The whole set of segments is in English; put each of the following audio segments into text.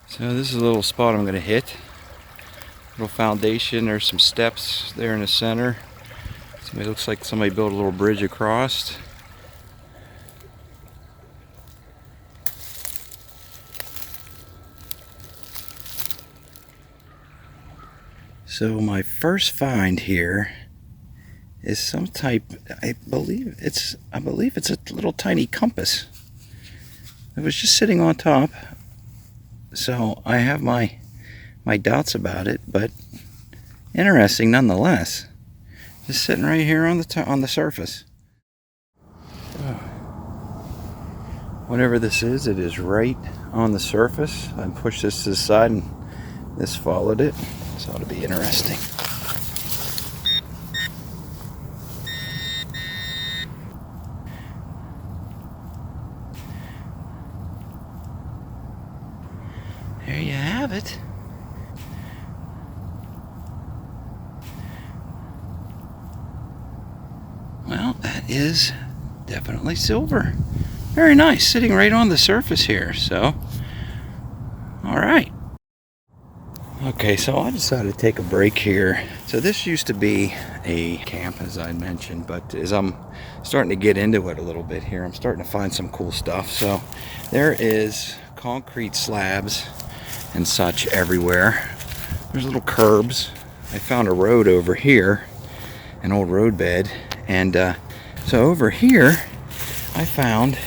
So this is a little spot I'm going to hit. Little foundation. There's some steps there in the center. So it looks like somebody built a little bridge across. So my first find here is some type, I believe it's a little tiny compass. It was just sitting on top. So I have my doubts about it, but interesting nonetheless. Just sitting right here on the surface. Whatever this is, it is right on the surface. I pushed this to the side and this followed it. So it'll be interesting. There you have it. Well, that is definitely silver. Very nice, sitting right on the surface here. So, all right. Okay, so I decided to take a break here. So this used to be a camp, as I mentioned, but as I'm starting to get into it a little bit here, I'm starting to find some cool stuff. So there is concrete slabs and such everywhere. There's little curbs. I found a road over here, an old road bed, and so over here I found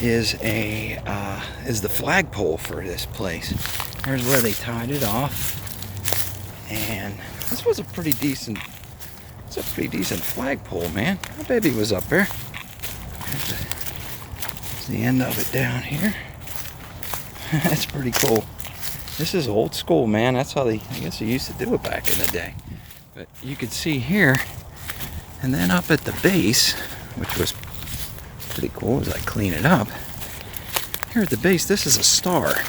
is the flagpole for this place. Here's where they tied it off, and this was a pretty decent flagpole, man. That baby was up there. There's the end of it down here. That's pretty cool. This is old school, man. That's how I guess they used to do it back in the day. But you could see here, and then up at the base, which was pretty cool as I clean it up. Here at the base, this is a star.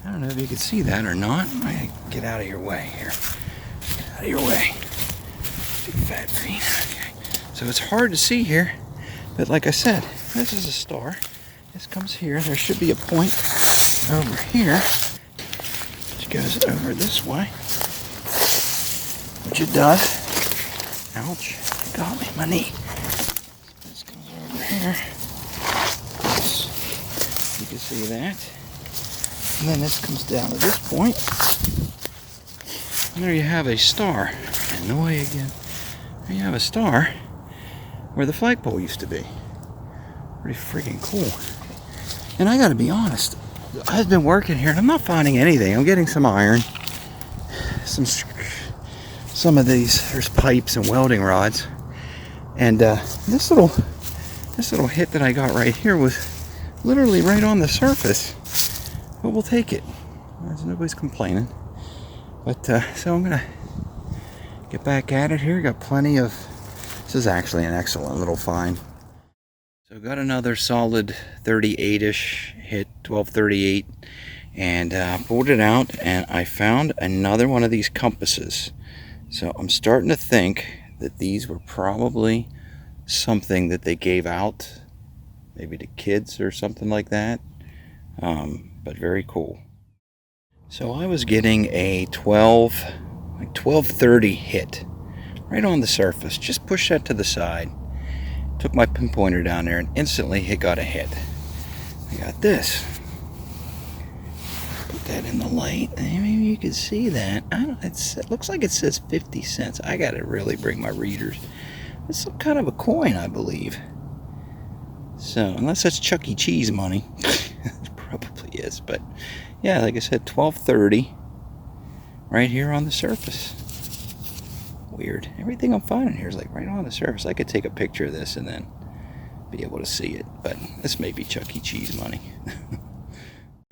I don't know if you can see that or not. I gotta get out of your way here. Get out of your way. Big fat green. Okay. So it's hard to see here, but like I said, this is a star. This comes here. There should be a point over here, which goes over this way, which it does. Ouch! Got me, my knee. This comes over here. You can see that. And then this comes down to this point. And there you have a star. And away again. There you have a star where the flagpole used to be. Pretty freaking cool. And I gotta be honest, I've been working here and I'm not finding anything. I'm getting some iron, some of these, there's pipes and welding rods. And this little hit that I got right here was literally right on the surface. But we'll take it. Nobody's complaining. But so I'm gonna get back at it here. Got plenty of. This is actually an excellent little find. So got another solid 38-ish hit, 1238, and pulled it out, and I found another one of these compasses. So I'm starting to think that these were probably something that they gave out, maybe to kids or something like that. But very cool. So I was getting a 1230 hit right on the surface. Just pushed that to the side. Took my pinpointer down there and instantly it got a hit. I got this. Put that in the light. Maybe you can see that. It looks like it says 50 cents. I gotta really bring my readers. It's some kind of a coin, I believe. So unless that's Chuck E. Cheese money. Probably is, but yeah, like I said, 1230 right here on the surface. Weird. Everything I'm finding here is like right on the surface. I could take a picture of this and then be able to see it, but this may be Chuck E. Cheese money.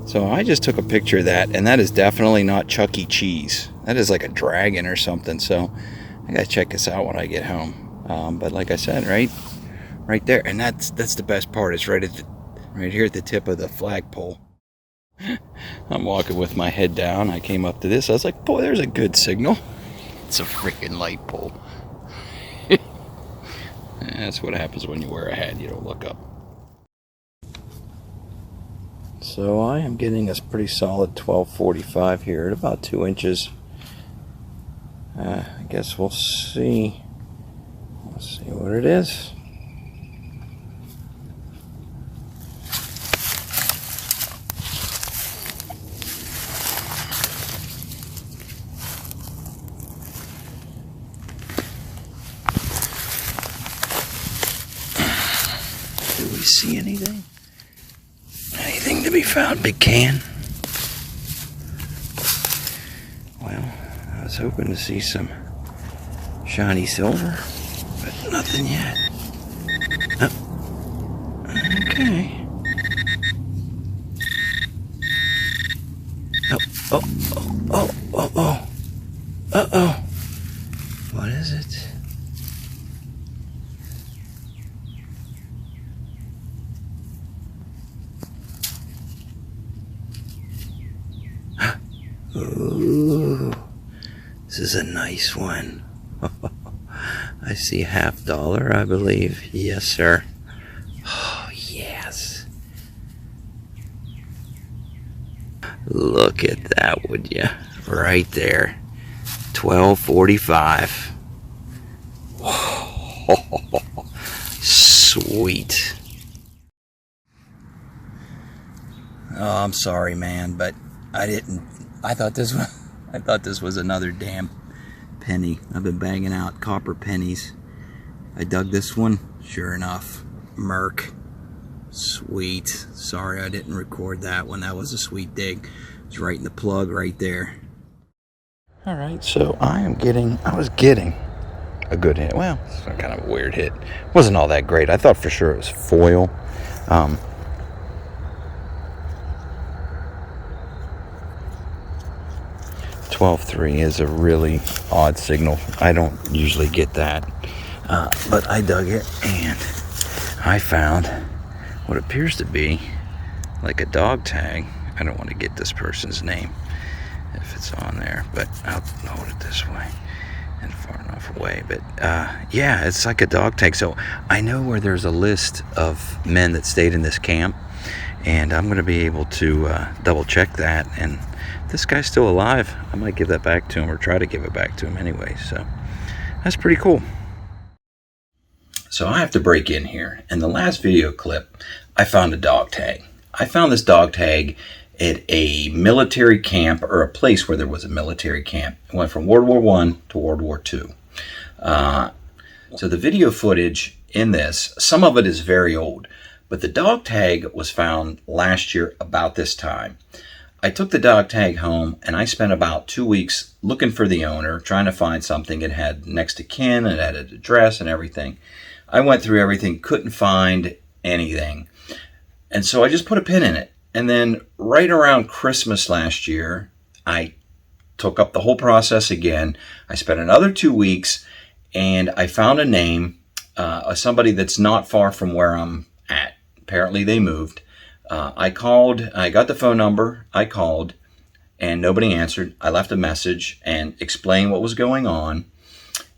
So I just took a picture of that, and that is definitely not Chuck E. Cheese. That is like a dragon or something, so I gotta check this out when I get home. But like I said, right there, and that's the best part. It's right here at the tip of the flagpole. I'm walking with my head down. I came up to this. I was like, boy, there's a good signal. It's a freaking light pole. That's what happens when you wear a hat. You don't look up. So I am getting a pretty solid 1245 here at about 2 inches. I guess we'll see. Let's see what it is. Do we see anything? Anything to be found, big can? Well, I was hoping to see some shiny silver, but nothing yet. Oh. Okay. Oh, oh. Uh-oh. What is it? Ooh, this is a nice one. I see $50, I believe. Yes, sir. Oh, yes. Look at that, would you? Right there. 1245. Sweet. Oh, I'm sorry, man, but I thought this was another damn penny. I've been banging out copper pennies. I dug this one. Sure enough, Merc. Sweet. Sorry I didn't record that one. That was a sweet dig. It's right in the plug right there. All right, so I was getting a good hit. Well, it's kind of a weird hit. Wasn't all that great. I thought for sure it was foil. 12.3 is a really odd signal. I don't usually get that, but I dug it and I found what appears to be like a dog tag. I don't want to get this person's name if it's on there, but I'll hold it this way and far enough away. But yeah, it's like a dog tag. So I know where there's a list of men that stayed in this camp, and I'm going to be able to double check that. And this guy's still alive. I might give that back to him, or try to give it back to him anyway. So that's pretty cool. So I have to break in here. In the last video clip, I found a dog tag. I found this dog tag at a military camp, or a place where there was a military camp. It went from World War I to World War II. So the video footage in this, some of it is very old, but the dog tag was found last year about this time. I took the dog tag home and I spent about 2 weeks looking for the owner, trying to find something. It had next to kin, it had an address and everything. I went through everything, couldn't find anything. And so I just put a pin in it. And then right around Christmas last year, I took up the whole process again. I spent another 2 weeks and I found a name, somebody that's not far from where I'm at. Apparently they moved. I called, I got the phone number, I called, and nobody answered. I left a message and explained what was going on.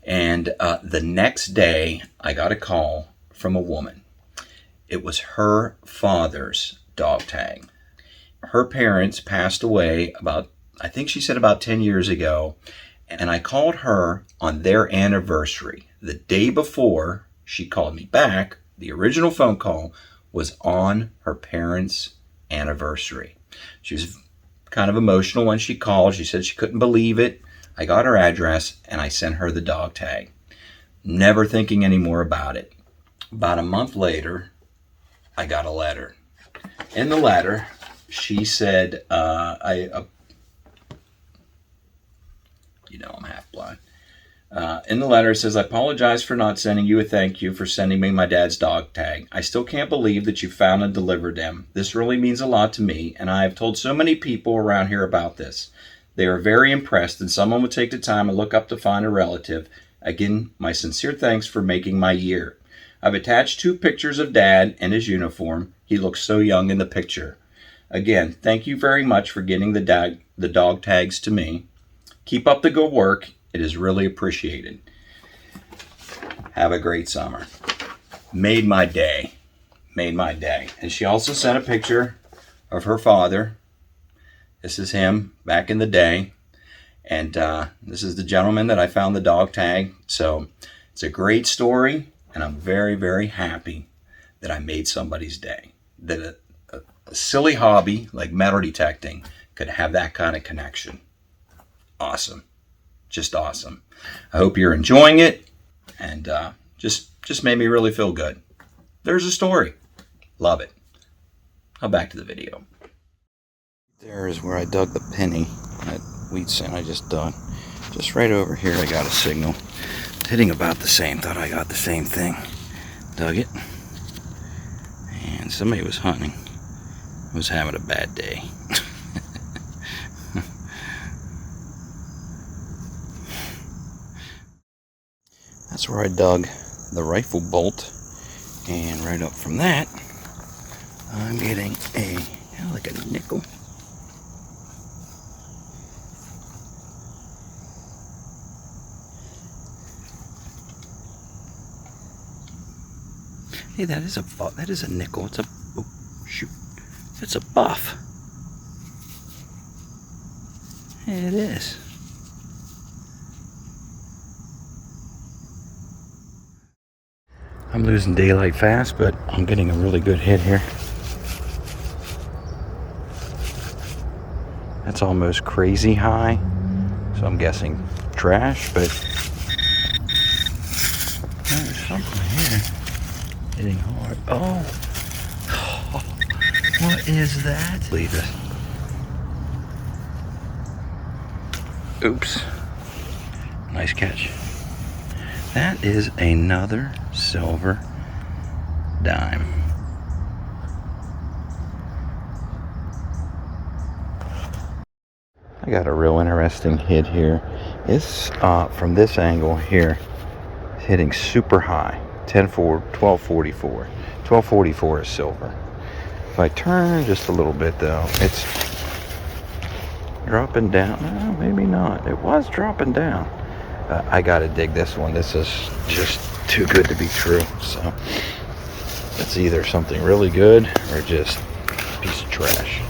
And the next day, I got a call from a woman. It was her father's dog tag. Her parents passed away I think she said about 10 years ago. And I called her on their anniversary. The day before she called me back, the original phone call was on her parents' anniversary. She was kind of emotional when she called. She said she couldn't believe it. I got her address and I sent her the dog tag, never thinking any more about it. About a month later, I got a letter. In the letter, she said, I'm half blind. In the letter, it says, I apologize for not sending you a thank you for sending me my dad's dog tag. I still can't believe that you found and delivered them. This really means a lot to me, and I have told so many people around here about this. They are very impressed, and someone would take the time and look up to find a relative. Again, my sincere thanks for making my year. I've attached 2 pictures of Dad and his uniform. He looks so young in the picture. Again, thank you very much for getting the dog tags to me. Keep up the good work. It is really appreciated. Have a great summer. Made my day. And she also sent a picture of her father. This is him back in the day. And this is the gentleman that I found the dog tag. So it's a great story, and I'm very, very happy that I made somebody's day. That a silly hobby like metal detecting could have that kind of connection. Awesome. Just awesome. I hope you're enjoying it, and just made me really feel good. There's a story. Love it. Now back to the video. There is where I dug the penny. That wheat cent I just dug. Just right over here I got a signal. Hitting about the same. Thought I got the same thing. Dug it. And somebody was hunting. Was having a bad day. That's where I dug the rifle bolt. And right up from that, I'm getting like a nickel. Hey, that is a nickel. It's a, oh shoot, it's a buff. It is. I'm losing daylight fast, but I'm getting a really good hit here. That's almost crazy high, so I'm guessing trash, but there's something here. Hitting hard. Oh, what is that? Leave it. Oops. Nice catch. That is another silver dime. I got a real interesting hit here. It's from this angle here, hitting super high. 1244. 1244 is silver. If I turn just a little bit though, it's dropping down. No, maybe not. It was dropping down. I gotta dig this one. This is just too good to be true. So it's either something really good or just a piece of trash.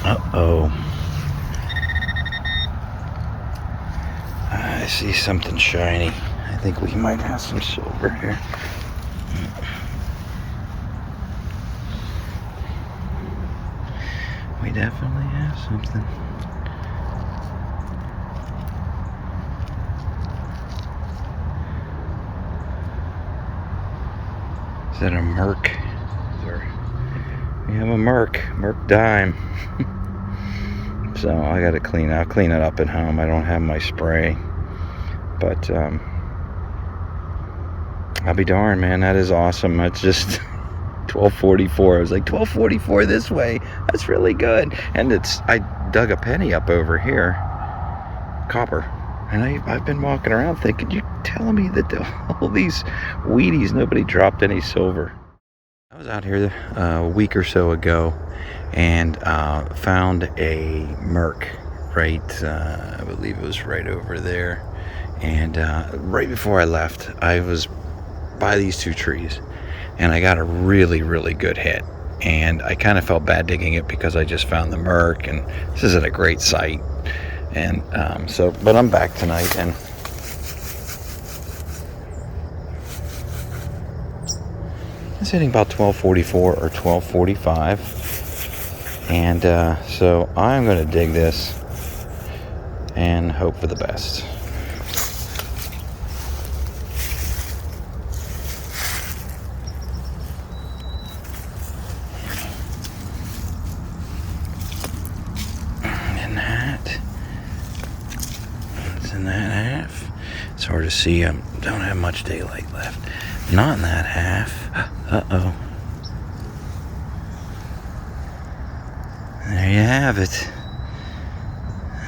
Uh-oh. I see something shiny. I think we might have some silver here. We definitely have something. Is that a Merc? We have a Merc dime. So I gotta I'll clean it up at home. I don't have my spray. But I'll be darned, man. That is awesome. It's just 1244. I was like, 1244 this way. That's really good. And I dug a penny up over here, copper. And I've been walking around thinking, you telling me that all these Wheaties, nobody dropped any silver? I was out here a week or so ago and found a Merc right, I believe it was right over there. And right before I left, I was by these two trees and I got a really, really good hit. And I kind of felt bad digging it because I just found the Merc, and this is at a great site. And but I'm back tonight, and it's hitting about 1244 or 1245. And so I'm going to dig this and hope for the best. In that half, it's hard to see. I don't have much daylight left. Not in that half. Uh-oh. There you have it.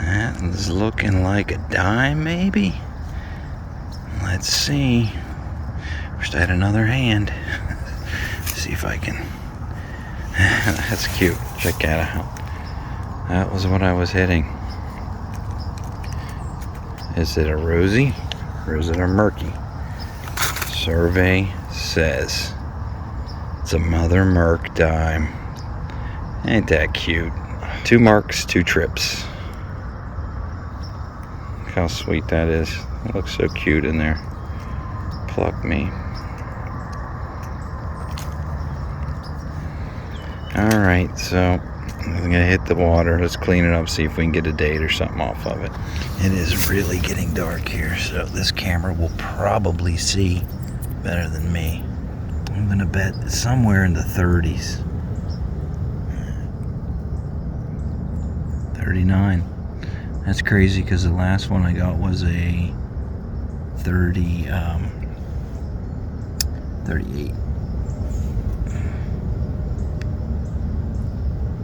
That is looking like a dime, maybe. Let's see. Wish I had another hand. See if I can. That's cute. Check that out. That was what I was hitting. Is it a rosy or is it a murky? survey says it's a Mother Merc dime. Ain't that cute? 2 marks, 2 trips. Look how sweet that is. It looks so cute in there. Pluck me. Alright, so I'm gonna hit the water. Let's clean it up, see if we can get a date or something off of it. It is really getting dark here, so this camera will probably see better than me. I'm gonna bet somewhere in the 30s. 39. That's crazy because the last one I got was a 38.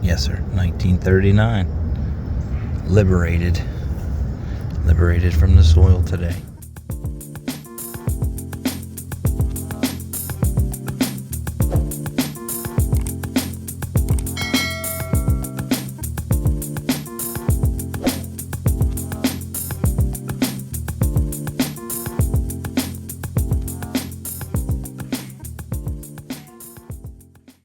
Yes, sir. 1939. Liberated from the soil today.